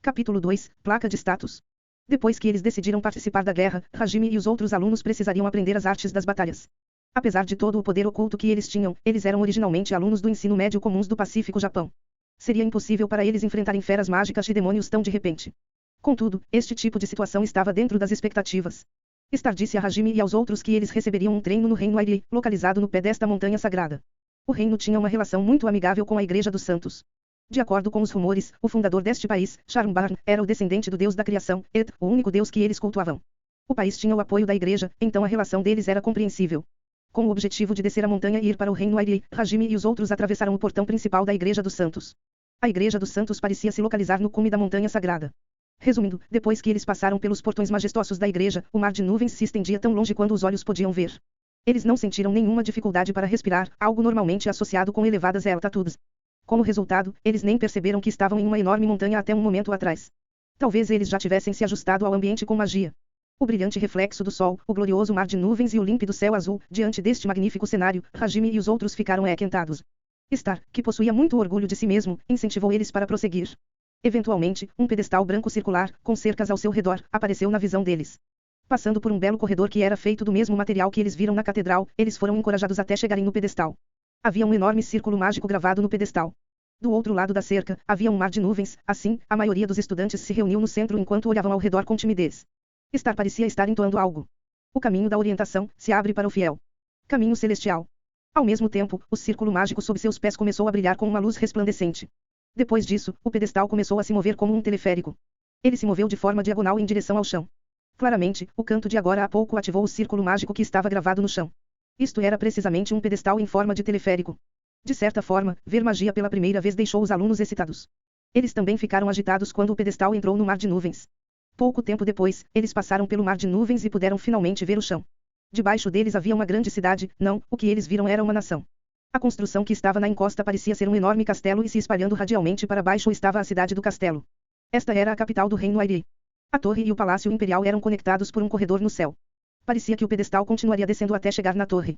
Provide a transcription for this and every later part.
Capítulo 2 – Placa de status. Depois que eles decidiram participar da guerra, Hajime e os outros alunos precisariam aprender as artes das batalhas. Apesar de todo o poder oculto que eles tinham, eles eram originalmente alunos do ensino médio comuns do Pacífico Japão. Seria impossível para eles enfrentarem feras mágicas e demônios tão de repente. Contudo, este tipo de situação estava dentro das expectativas. Star disse a Hajime e aos outros que eles receberiam um treino no Reino Airi, localizado no pé desta montanha sagrada. O reino tinha uma relação muito amigável com a Igreja dos Santos. De acordo com os rumores, o fundador deste país, Charmbarn, era o descendente do deus da criação, Et, o único deus que eles cultuavam. O país tinha o apoio da igreja, então a relação deles era compreensível. Com o objetivo de descer a montanha e ir para o reino Airi, Hajime e os outros atravessaram o portão principal da Igreja dos Santos. A Igreja dos Santos parecia se localizar no cume da montanha sagrada. Resumindo, depois que eles passaram pelos portões majestosos da igreja, o mar de nuvens se estendia tão longe quanto os olhos podiam ver. Eles não sentiram nenhuma dificuldade para respirar, algo normalmente associado com elevadas altitudes. Como resultado, eles nem perceberam que estavam em uma enorme montanha até um momento atrás. Talvez eles já tivessem se ajustado ao ambiente com magia. O brilhante reflexo do sol, o glorioso mar de nuvens e o límpido céu azul, diante deste magnífico cenário, Hajime e os outros ficaram aquentados. Star, que possuía muito orgulho de si mesmo, incentivou eles para prosseguir. Eventualmente, um pedestal branco circular, com cercas ao seu redor, apareceu na visão deles. Passando por um belo corredor que era feito do mesmo material que eles viram na catedral, eles foram encorajados até chegarem no pedestal. Havia um enorme círculo mágico gravado no pedestal. Do outro lado da cerca, havia um mar de nuvens, assim, a maioria dos estudantes se reuniu no centro enquanto olhavam ao redor com timidez. Star parecia estar entoando algo. O caminho da orientação se abre para o fiel. Caminho celestial. Ao mesmo tempo, o círculo mágico sob seus pés começou a brilhar com uma luz resplandecente. Depois disso, o pedestal começou a se mover como um teleférico. Ele se moveu de forma diagonal em direção ao chão. Claramente, o canto de agora há pouco ativou o círculo mágico que estava gravado no chão. Isto era precisamente um pedestal em forma de teleférico. De certa forma, ver magia pela primeira vez deixou os alunos excitados. Eles também ficaram agitados quando o pedestal entrou no mar de nuvens. Pouco tempo depois, eles passaram pelo mar de nuvens e puderam finalmente ver o chão. Debaixo deles havia uma grande cidade, não, o que eles viram era uma nação. A construção que estava na encosta parecia ser um enorme castelo e se espalhando radialmente para baixo estava a cidade do castelo. Esta era a capital do reino Airi. A torre e o palácio imperial eram conectados por um corredor no céu. Parecia que o pedestal continuaria descendo até chegar na torre.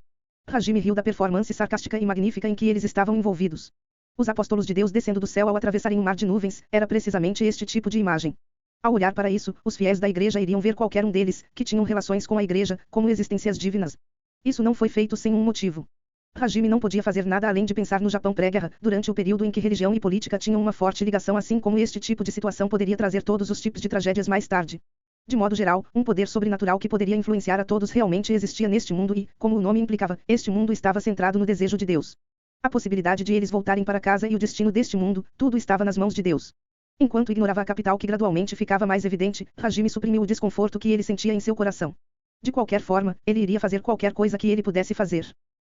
Hajime riu da performance sarcástica e magnífica em que eles estavam envolvidos. Os apóstolos de Deus descendo do céu ao atravessarem um mar de nuvens, era precisamente este tipo de imagem. Ao olhar para isso, os fiéis da igreja iriam ver qualquer um deles, que tinham relações com a igreja, como existências divinas. Isso não foi feito sem um motivo. Hajime não podia fazer nada além de pensar no Japão pré-guerra, durante o período em que religião e política tinham uma forte ligação, assim como este tipo de situação poderia trazer todos os tipos de tragédias mais tarde. De modo geral, um poder sobrenatural que poderia influenciar a todos realmente existia neste mundo e, como o nome implicava, este mundo estava centrado no desejo de Deus. A possibilidade de eles voltarem para casa e o destino deste mundo, tudo estava nas mãos de Deus. Enquanto ignorava a capital que gradualmente ficava mais evidente, Hajime suprimiu o desconforto que ele sentia em seu coração. De qualquer forma, ele iria fazer qualquer coisa que ele pudesse fazer.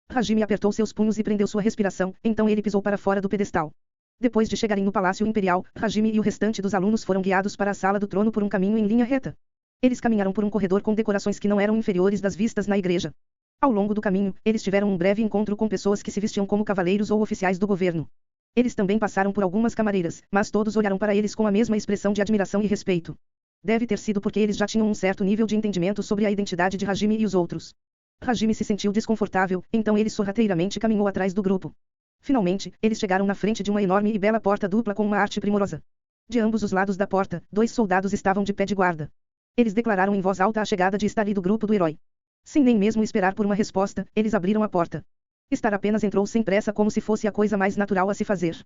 Hajime apertou seus punhos e prendeu sua respiração, então ele pisou para fora do pedestal. Depois de chegarem no Palácio Imperial, Hajime e o restante dos alunos foram guiados para a Sala do Trono por um caminho em linha reta. Eles caminharam por um corredor com decorações que não eram inferiores das vistas na igreja. Ao longo do caminho, eles tiveram um breve encontro com pessoas que se vestiam como cavaleiros ou oficiais do governo. Eles também passaram por algumas camareiras, mas todos olharam para eles com a mesma expressão de admiração e respeito. Deve ter sido porque eles já tinham um certo nível de entendimento sobre a identidade de Hajime e os outros. Hajime se sentiu desconfortável, então ele sorrateiramente caminhou atrás do grupo. Finalmente, eles chegaram na frente de uma enorme e bela porta dupla com uma arte primorosa. De ambos os lados da porta, 2 soldados estavam de pé de guarda. Eles declararam em voz alta a chegada de Star e do grupo do herói. Sem nem mesmo esperar por uma resposta, eles abriram a porta. Star apenas entrou sem pressa como se fosse a coisa mais natural a se fazer.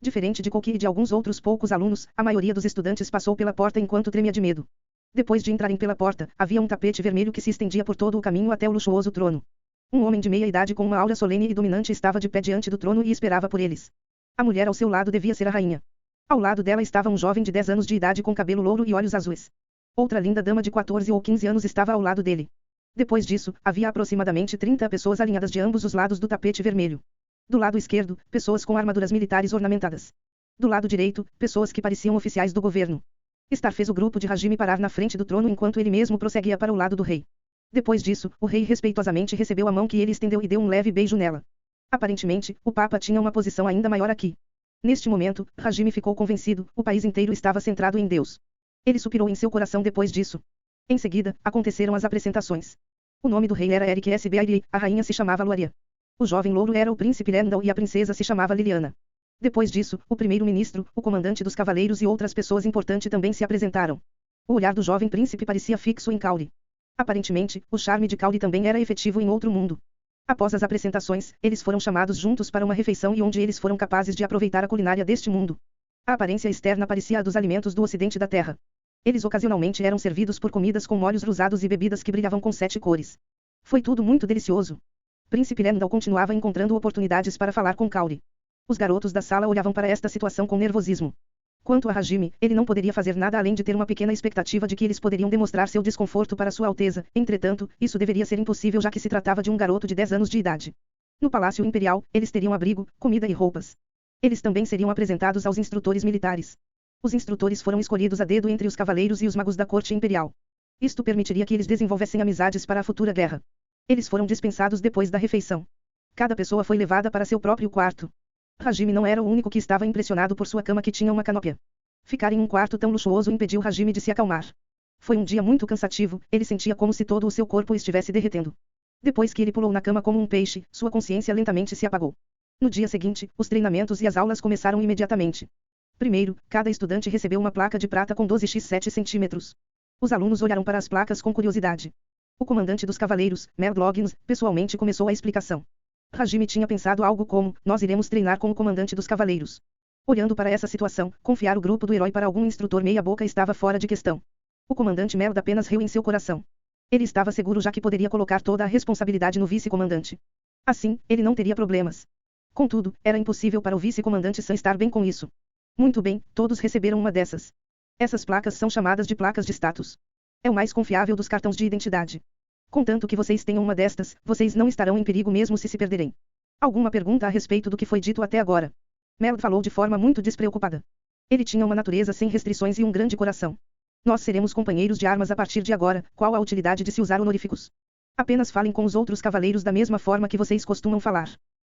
Diferente de Koki e de alguns outros poucos alunos, a maioria dos estudantes passou pela porta enquanto tremia de medo. Depois de entrarem pela porta, havia um tapete vermelho que se estendia por todo o caminho até o luxuoso trono. Um homem de meia idade com uma aura solene e dominante estava de pé diante do trono e esperava por eles. A mulher ao seu lado devia ser a rainha. Ao lado dela estava um jovem de 10 anos de idade com cabelo louro e olhos azuis. Outra linda dama de 14 ou 15 anos estava ao lado dele. Depois disso, havia aproximadamente 30 pessoas alinhadas de ambos os lados do tapete vermelho. Do lado esquerdo, pessoas com armaduras militares ornamentadas. Do lado direito, pessoas que pareciam oficiais do governo. Star fez o grupo de Hajime parar na frente do trono enquanto ele mesmo prosseguia para o lado do rei. Depois disso, o rei respeitosamente recebeu a mão que ele estendeu e deu um leve beijo nela. Aparentemente, o Papa tinha uma posição ainda maior aqui. Neste momento, Hajime ficou convencido, o país inteiro estava centrado em Deus. Ele suspirou em seu coração depois disso. Em seguida, aconteceram as apresentações. O nome do rei era Eric S. Bailey, a rainha se chamava Luaria. O jovem louro era o príncipe Lendal e a princesa se chamava Liliana. Depois disso, o primeiro-ministro, o comandante dos cavaleiros e outras pessoas importantes também se apresentaram. O olhar do jovem príncipe parecia fixo em Cowley. Aparentemente, o charme de Cowley também era efetivo em outro mundo. Após as apresentações, eles foram chamados juntos para uma refeição e onde eles foram capazes de aproveitar a culinária deste mundo. A aparência externa parecia a dos alimentos do ocidente da Terra. Eles ocasionalmente eram servidos por comidas com molhos rosados e bebidas que brilhavam com 7 cores. Foi tudo muito delicioso. Príncipe Lendal continuava encontrando oportunidades para falar com Cowley. Os garotos da sala olhavam para esta situação com nervosismo. Quanto a Hajime, ele não poderia fazer nada além de ter uma pequena expectativa de que eles poderiam demonstrar seu desconforto para Sua Alteza. Entretanto, isso deveria ser impossível já que se tratava de um garoto de 10 anos de idade. No Palácio Imperial, eles teriam abrigo, comida e roupas. Eles também seriam apresentados aos instrutores militares. Os instrutores foram escolhidos a dedo entre os cavaleiros e os magos da corte imperial. Isto permitiria que eles desenvolvessem amizades para a futura guerra. Eles foram dispensados depois da refeição. Cada pessoa foi levada para seu próprio quarto. Hajime não era o único que estava impressionado por sua cama que tinha uma canópia. Ficar em um quarto tão luxuoso impediu Hajime de se acalmar. Foi um dia muito cansativo, ele sentia como se todo o seu corpo estivesse derretendo. Depois que ele pulou na cama como um peixe, sua consciência lentamente se apagou. No dia seguinte, os treinamentos e as aulas começaram imediatamente. Primeiro, cada estudante recebeu uma placa de prata com 12x 7 centímetros. Os alunos olharam para as placas com curiosidade. O comandante dos cavaleiros, Merd Loggins, pessoalmente começou a explicação. Hajime tinha pensado algo como: nós iremos treinar com o comandante dos cavaleiros. Olhando para essa situação, confiar o grupo do herói para algum instrutor meia-boca estava fora de questão. O comandante Merd apenas riu em seu coração. Ele estava seguro já que poderia colocar toda a responsabilidade no vice-comandante. Assim, ele não teria problemas. Contudo, era impossível para o vice-comandante Sam estar bem com isso. Muito bem, todos receberam uma dessas. Essas placas são chamadas de placas de status. É o mais confiável dos cartões de identidade. Contanto que vocês tenham uma destas, vocês não estarão em perigo mesmo se perderem. Alguma pergunta a respeito do que foi dito até agora? Merd falou de forma muito despreocupada. Ele tinha uma natureza sem restrições e um grande coração. Nós seremos companheiros de armas a partir de agora. Qual a utilidade de se usar honoríficos? Apenas falem com os outros cavaleiros da mesma forma que vocês costumam falar.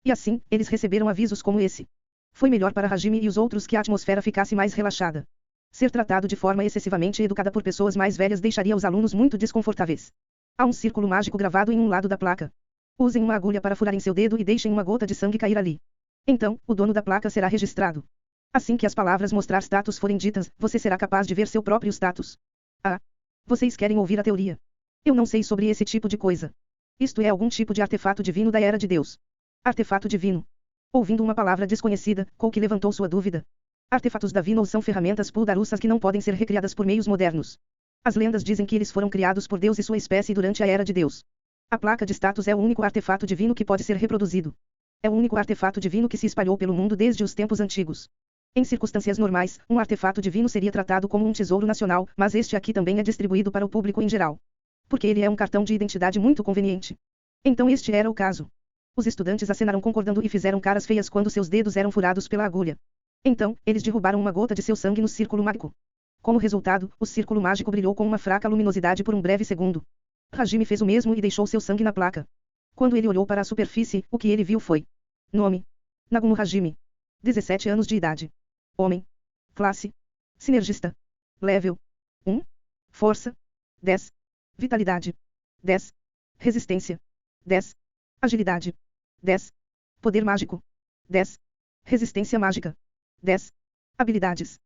E assim, eles receberam avisos como esse. Foi melhor para Hajime e os outros que a atmosfera ficasse mais relaxada. Ser tratado de forma excessivamente educada por pessoas mais velhas deixaria os alunos muito desconfortáveis. Há um círculo mágico gravado em um lado da placa. Usem uma agulha para furar em seu dedo e deixem uma gota de sangue cair ali. Então, o dono da placa será registrado. Assim que as palavras mostrar status forem ditas, você será capaz de ver seu próprio status. Ah! Vocês querem ouvir a teoria? Eu não sei sobre esse tipo de coisa. Isto é algum tipo de artefato divino da Era de Deus. Artefato divino. Ouvindo uma palavra desconhecida, Coke levantou sua dúvida. Artefatos Davino são ferramentas puldarussas que não podem ser recriadas por meios modernos. As lendas dizem que eles foram criados por Deus e sua espécie durante a Era de Deus. A placa de status é o único artefato divino que pode ser reproduzido. É o único artefato divino que se espalhou pelo mundo desde os tempos antigos. Em circunstâncias normais, um artefato divino seria tratado como um tesouro nacional, mas este aqui também é distribuído para o público em geral. Porque ele é um cartão de identidade muito conveniente. Então este era o caso. Os estudantes acenaram concordando e fizeram caras feias quando seus dedos eram furados pela agulha. Então, eles derrubaram uma gota de seu sangue no círculo mágico. Como resultado, o círculo mágico brilhou com uma fraca luminosidade por um breve segundo. Hajime fez o mesmo e deixou seu sangue na placa. Quando ele olhou para a superfície, o que ele viu foi: nome: Nagumo Hajime. 17 anos de idade. Homem. Classe: sinergista. Level: 1. Força: 10. Vitalidade: 10. Resistência: 10. Agilidade: 10. Poder mágico: 10. Resistência mágica: 10. Habilidades: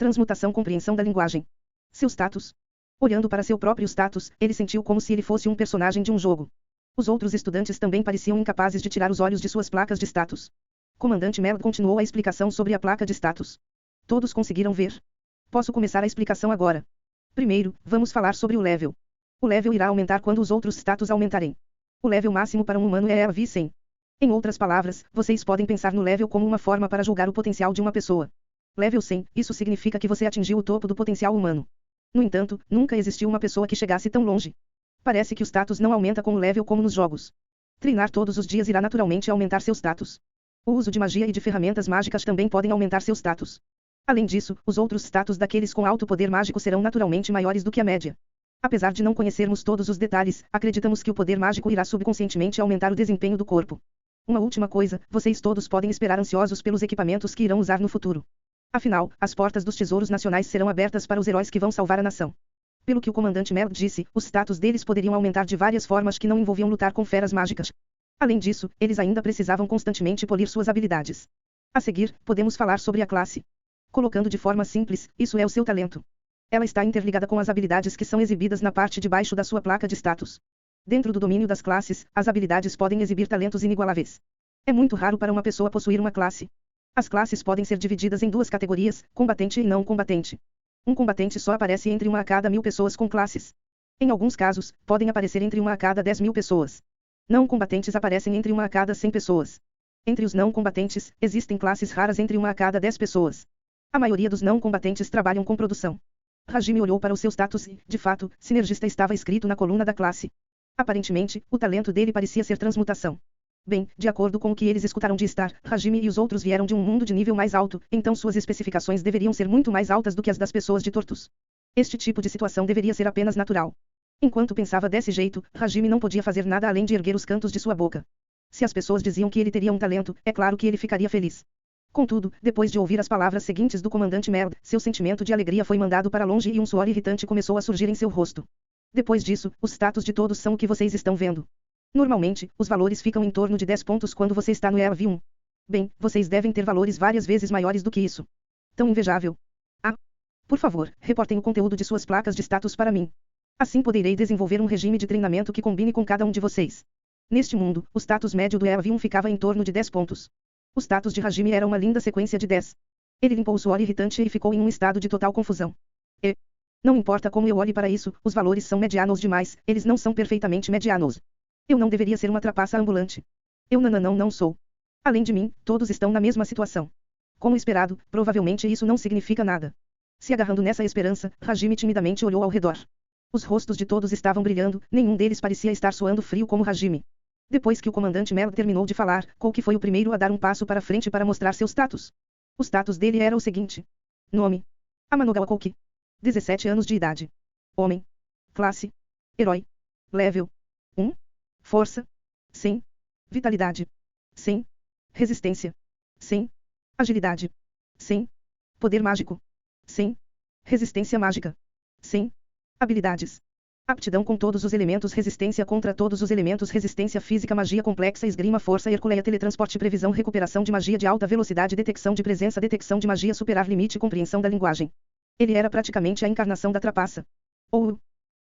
transmutação, compreensão da linguagem. Seu status. Olhando para seu próprio status, ele sentiu como se ele fosse um personagem de um jogo. Os outros estudantes também pareciam incapazes de tirar os olhos de suas placas de status. Comandante Merd continuou a explicação sobre a placa de status. Todos conseguiram ver. Posso começar a explicação agora. Primeiro, vamos falar sobre o level. O level irá aumentar quando os outros status aumentarem. O level máximo para um humano é a V100. Em outras palavras, vocês podem pensar no level como uma forma para julgar o potencial de uma pessoa. Level 100, isso significa que você atingiu o topo do potencial humano. No entanto, nunca existiu uma pessoa que chegasse tão longe. Parece que o status não aumenta com o level como nos jogos. Treinar todos os dias irá naturalmente aumentar seu status. O uso de magia e de ferramentas mágicas também podem aumentar seu status. Além disso, os outros status daqueles com alto poder mágico serão naturalmente maiores do que a média. Apesar de não conhecermos todos os detalhes, acreditamos que o poder mágico irá subconscientemente aumentar o desempenho do corpo. Uma última coisa, vocês todos podem esperar ansiosos pelos equipamentos que irão usar no futuro. Afinal, as portas dos tesouros nacionais serão abertas para os heróis que vão salvar a nação. Pelo que o comandante Merd disse, os status deles poderiam aumentar de várias formas que não envolviam lutar com feras mágicas. Além disso, eles ainda precisavam constantemente polir suas habilidades. A seguir, podemos falar sobre a classe. Colocando de forma simples, isso é o seu talento. Ela está interligada com as habilidades que são exibidas na parte de baixo da sua placa de status. Dentro do domínio das classes, as habilidades podem exibir talentos inigualáveis. É muito raro para uma pessoa possuir uma classe. As classes podem ser divididas em duas categorias, combatente e não combatente. Um combatente só aparece entre 1 a cada 1000 pessoas com classes. Em alguns casos, podem aparecer entre 1 a cada 10.000 pessoas. Não combatentes aparecem entre 1 a cada 100 pessoas. Entre os não combatentes, existem classes raras entre 1 a cada 10 pessoas. A maioria dos não combatentes trabalham com produção. Hajime olhou para o seu status e, de fato, sinergista estava escrito na coluna da classe. Aparentemente, o talento dele parecia ser transmutação. Bem, de acordo com o que eles escutaram de Star, Hajime e os outros vieram de um mundo de nível mais alto, então suas especificações deveriam ser muito mais altas do que as das pessoas de Tortus. Este tipo de situação deveria ser apenas natural. Enquanto pensava desse jeito, Hajime não podia fazer nada além de erguer os cantos de sua boca. Se as pessoas diziam que ele teria um talento, é claro que ele ficaria feliz. Contudo, depois de ouvir as palavras seguintes do comandante Merd, seu sentimento de alegria foi mandado para longe e um suor irritante começou a surgir em seu rosto. Depois disso, os status de todos são o que vocês estão vendo. Normalmente, os valores ficam em torno de 10 pontos quando você está no ERV1. Bem, vocês devem ter valores várias vezes maiores do que isso. Tão invejável. Ah! Por favor, reportem o conteúdo de suas placas de status para mim. Assim poderei desenvolver um regime de treinamento que combine com cada um de vocês. Neste mundo, o status médio do ERV1 ficava em torno de 10 pontos. O status de Hajime era uma linda sequência de 10. Ele limpou o suor irritante e ficou em um estado de total confusão. E... não importa como eu olhe para isso, os valores são medianos demais, eles não são perfeitamente medianos. Eu não deveria ser uma trapaça ambulante. Eu não sou. Além de mim, todos estão na mesma situação. Como esperado, provavelmente isso não significa nada. Se agarrando nessa esperança, Hajime timidamente olhou ao redor. Os rostos de todos estavam brilhando, nenhum deles parecia estar suando frio como Hajime. Depois que o comandante Merd terminou de falar, Kouki foi o primeiro a dar um passo para frente para mostrar seu status. O status dele era o seguinte. Nome: Amanogawa Kouki. 17 anos de idade. Homem. Classe: Herói. Level: 1. Força: 100. Vitalidade: 100. Resistência: 100. Agilidade: 100. Poder mágico: 100. Resistência mágica: 100. Habilidades: aptidão com todos os elementos, resistência contra todos os elementos, resistência física, magia complexa, esgrima, força, herculeia, teletransporte, previsão, recuperação de magia de alta velocidade, detecção de presença, detecção de magia, superar limite, compreensão da linguagem. Ele era praticamente a encarnação da trapaça. Ou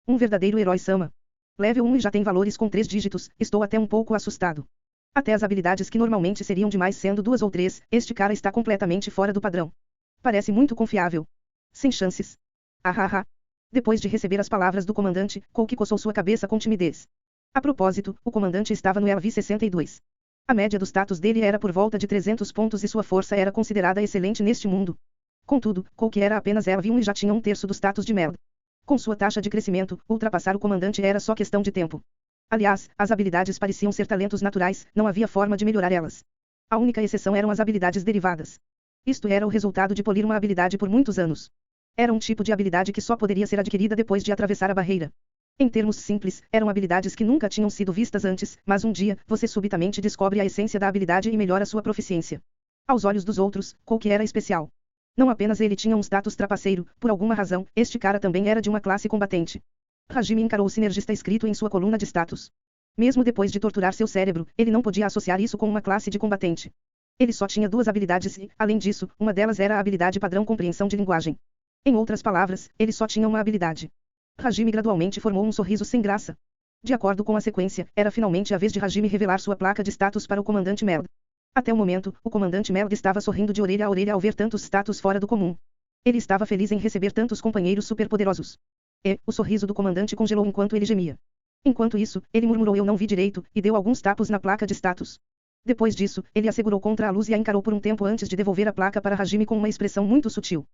um verdadeiro herói Sama. Level 1 e já tem valores com 3 dígitos, estou até um pouco assustado. Até as habilidades que normalmente seriam demais sendo 2 ou 3, este cara está completamente fora do padrão. Parece muito confiável. Sem chances. Ah. Depois de receber as palavras do comandante, Kouki coçou sua cabeça com timidez. A propósito, o comandante estava no ERV 62. A média do status dele era por volta de 300 pontos e sua força era considerada excelente neste mundo. Contudo, Kouki era apenas ERV 1 e já tinha um terço do status de Merd. Com sua taxa de crescimento, ultrapassar o comandante era só questão de tempo. Aliás, as habilidades pareciam ser talentos naturais, não havia forma de melhorar elas. A única exceção eram as habilidades derivadas. Isto era o resultado de polir uma habilidade por muitos anos. Era um tipo de habilidade que só poderia ser adquirida depois de atravessar a barreira. Em termos simples, eram habilidades que nunca tinham sido vistas antes, mas um dia, você subitamente descobre a essência da habilidade e melhora sua proficiência. Aos olhos dos outros, Kouki era especial. Não apenas ele tinha um status trapaceiro, por alguma razão, este cara também era de uma classe combatente. Hajime encarou o sinergista escrito em sua coluna de status. Mesmo depois de torturar seu cérebro, ele não podia associar isso com uma classe de combatente. Ele só tinha 2 habilidades e, além disso, uma delas era a habilidade padrão compreensão de linguagem. Em outras palavras, ele só tinha uma habilidade. Hajime gradualmente formou um sorriso sem graça. De acordo com a sequência, era finalmente a vez de Hajime revelar sua placa de status para o comandante Merd. Até o momento, o comandante Merd estava sorrindo de orelha a orelha ao ver tantos status fora do comum. Ele estava feliz em receber tantos companheiros superpoderosos. E, o sorriso do comandante congelou enquanto ele gemia. Enquanto isso, ele murmurou eu não vi direito, e deu alguns tapos na placa de status. Depois disso, ele a segurou contra a luz e a encarou por um tempo antes de devolver a placa para Hajime com uma expressão muito sutil.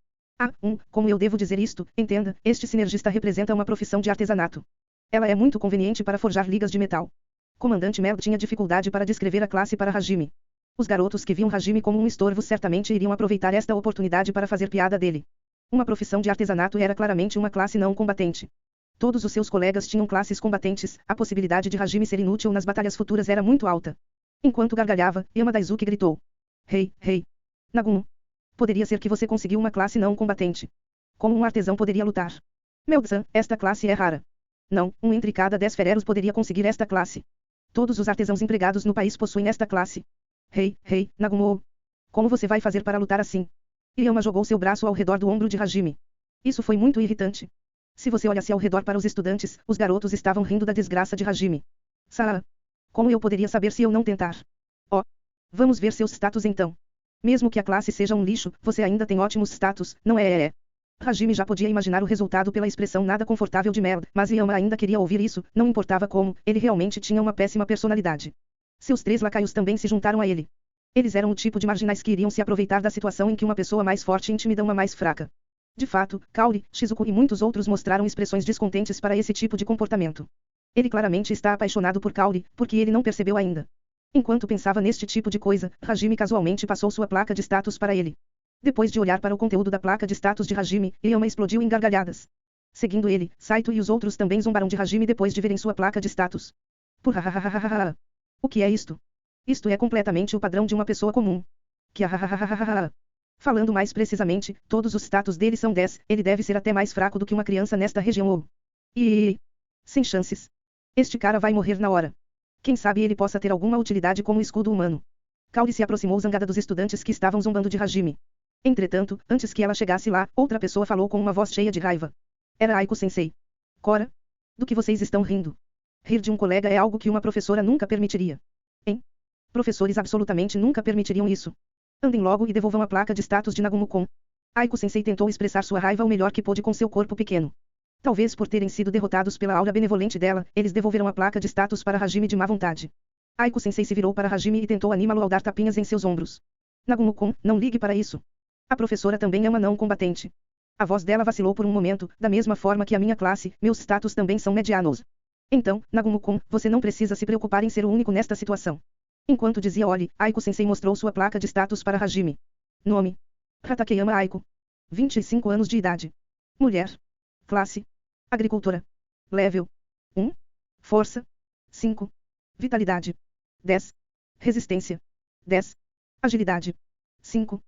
Como eu devo dizer isto, entenda, este sinergista representa uma profissão de artesanato. Ela é muito conveniente para forjar ligas de metal. Comandante Merd tinha dificuldade para descrever a classe para Hajime. Os garotos que viam Hajime como um estorvo certamente iriam aproveitar esta oportunidade para fazer piada dele. Uma profissão de artesanato era claramente uma classe não combatente. Todos os seus colegas tinham classes combatentes, a possibilidade de Hajime ser inútil nas batalhas futuras era muito alta. Enquanto gargalhava, Yama Daisuke gritou. Hey, Nagumo. Poderia ser que você conseguiu uma classe não combatente. Como um artesão poderia lutar? Meld-san, esta classe é rara. Não, um entre cada 10 fereros poderia conseguir esta classe. Todos os artesãos empregados no país possuem esta classe. Hey, Nagumo. Como você vai fazer para lutar assim? Ilhama jogou seu braço ao redor do ombro de Hajime. Isso foi muito irritante. Se você olhasse ao redor para os estudantes, os garotos estavam rindo da desgraça de Hajime. Saa. Como eu poderia saber se eu não tentar? Oh. Vamos ver seus status então. Mesmo que a classe seja um lixo, você ainda tem ótimos status, não é? Hajime já podia imaginar o resultado pela expressão nada confortável de Merd, mas Ilhama ainda queria ouvir isso, não importava como, ele realmente tinha uma péssima personalidade. Seus 3 lacaios também se juntaram a ele. Eles eram o tipo de marginais que iriam se aproveitar da situação em que uma pessoa mais forte intimida uma mais fraca. De fato, Kaori, Shizuko e muitos outros mostraram expressões descontentes para esse tipo de comportamento. Ele claramente está apaixonado por Kaori, porque ele não percebeu ainda. Enquanto pensava neste tipo de coisa, Hajime casualmente passou sua placa de status para ele. Depois de olhar para o conteúdo da placa de status de Hajime, Ilhama explodiu em gargalhadas. Seguindo ele, Saito e os outros também zombaram de Hajime depois de verem sua placa de status. Por hahaha. O que é isto? Isto é completamente o padrão de uma pessoa comum. Que hahaha. Falando mais precisamente, todos os status dele são 10, ele deve ser até mais fraco do que uma criança nesta região ou... Sem chances. Este cara vai morrer na hora. Quem sabe ele possa ter alguma utilidade como escudo humano. Kaori se aproximou zangada dos estudantes que estavam zombando de Hajime. Entretanto, antes que ela chegasse lá, outra pessoa falou com uma voz cheia de raiva. Era Aiko-sensei. Cora? Do que vocês estão rindo? Rir de um colega é algo que uma professora nunca permitiria. Hein? Professores absolutamente nunca permitiriam isso. Andem logo e devolvam a placa de status de Nagumo-kun. Aiko-sensei tentou expressar sua raiva o melhor que pôde com seu corpo pequeno. Talvez por terem sido derrotados pela aura benevolente dela, eles devolveram a placa de status para Hajime de má vontade. Aiko-sensei se virou para Hajime e tentou animá-lo ao dar tapinhas em seus ombros. Nagumo-kun, não ligue para isso. A professora também é uma não combatente. A voz dela vacilou por um momento, da mesma forma que a minha classe, meus status também são medianos. Então, Nagumo-kun, você não precisa se preocupar em ser o único nesta situação. Enquanto dizia Oli, Aiko-sensei mostrou sua placa de status para Hajime. Nome: Hatakeyama Aiko. 25 anos de idade. Mulher. Classe: agricultora. Level: 1. Força: 5. Vitalidade: 10. Resistência: 10. Agilidade: 5.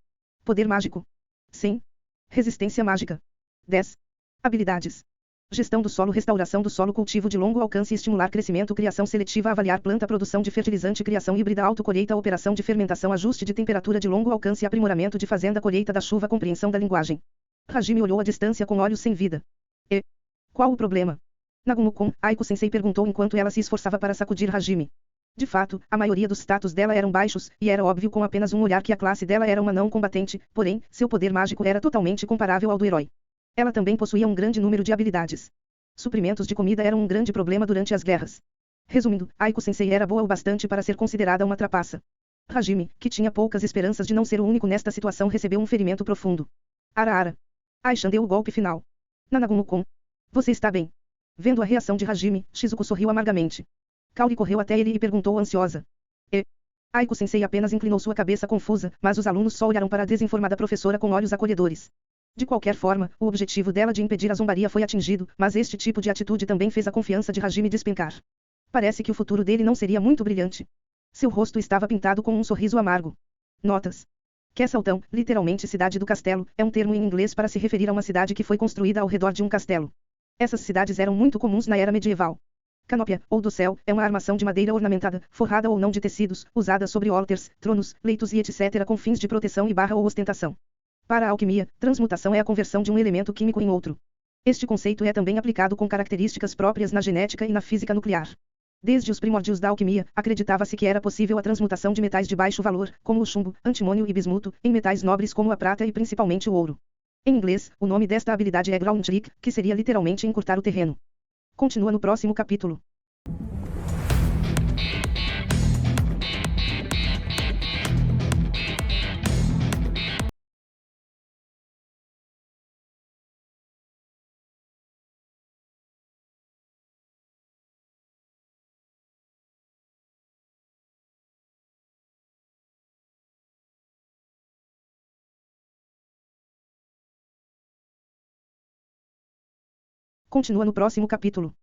Poder mágico: 100. Resistência mágica: 10. Habilidades: gestão do solo, restauração do solo, cultivo de longo alcance, estimular crescimento, criação seletiva, avaliar planta, produção de fertilizante, criação híbrida, autocolheita, operação de fermentação, ajuste de temperatura de longo alcance, aprimoramento de fazenda, colheita da chuva, compreensão da linguagem. Hajime olhou à distância com olhos sem vida. E qual o problema? Nagumo-kun, Aiko-sensei perguntou enquanto ela se esforçava para sacudir Hajime. De fato, a maioria dos status dela eram baixos, e era óbvio com apenas um olhar que a classe dela era uma não combatente, porém, seu poder mágico era totalmente comparável ao do herói. Ela também possuía um grande número de habilidades. Suprimentos de comida eram um grande problema durante as guerras. Resumindo, Aiko-sensei era boa o bastante para ser considerada uma trapaça. Hajime, que tinha poucas esperanças de não ser o único nesta situação, recebeu um ferimento profundo. Ara. Aishan deu o golpe final. Nagumo-kun. Você está bem? Vendo a reação de Hajime, Shizuko sorriu amargamente. Kaori correu até ele e perguntou ansiosa. Aiko-sensei apenas inclinou sua cabeça confusa, mas os alunos só olharam para a desinformada professora com olhos acolhedores. De qualquer forma, o objetivo dela de impedir a zombaria foi atingido, mas este tipo de atitude também fez a confiança de Hajime despencar. Parece que o futuro dele não seria muito brilhante. Seu rosto estava pintado com um sorriso amargo. Notas. Castletown, literalmente cidade do castelo, é um termo em inglês para se referir a uma cidade que foi construída ao redor de um castelo. Essas cidades eram muito comuns na era medieval. Canópia, ou dossel, é uma armação de madeira ornamentada, forrada ou não de tecidos, usada sobre altars, tronos, leitos e etc. com fins de proteção e ou ostentação. Para a alquimia, transmutação é a conversão de um elemento químico em outro. Este conceito é também aplicado com características próprias na genética e na física nuclear. Desde os primórdios da alquimia, acreditava-se que era possível a transmutação de metais de baixo valor, como o chumbo, antimônio e bismuto, em metais nobres como a prata e principalmente o ouro. Em inglês, o nome desta habilidade é ground trick, que seria literalmente encurtar o terreno. Continua no próximo capítulo. Continua no próximo capítulo.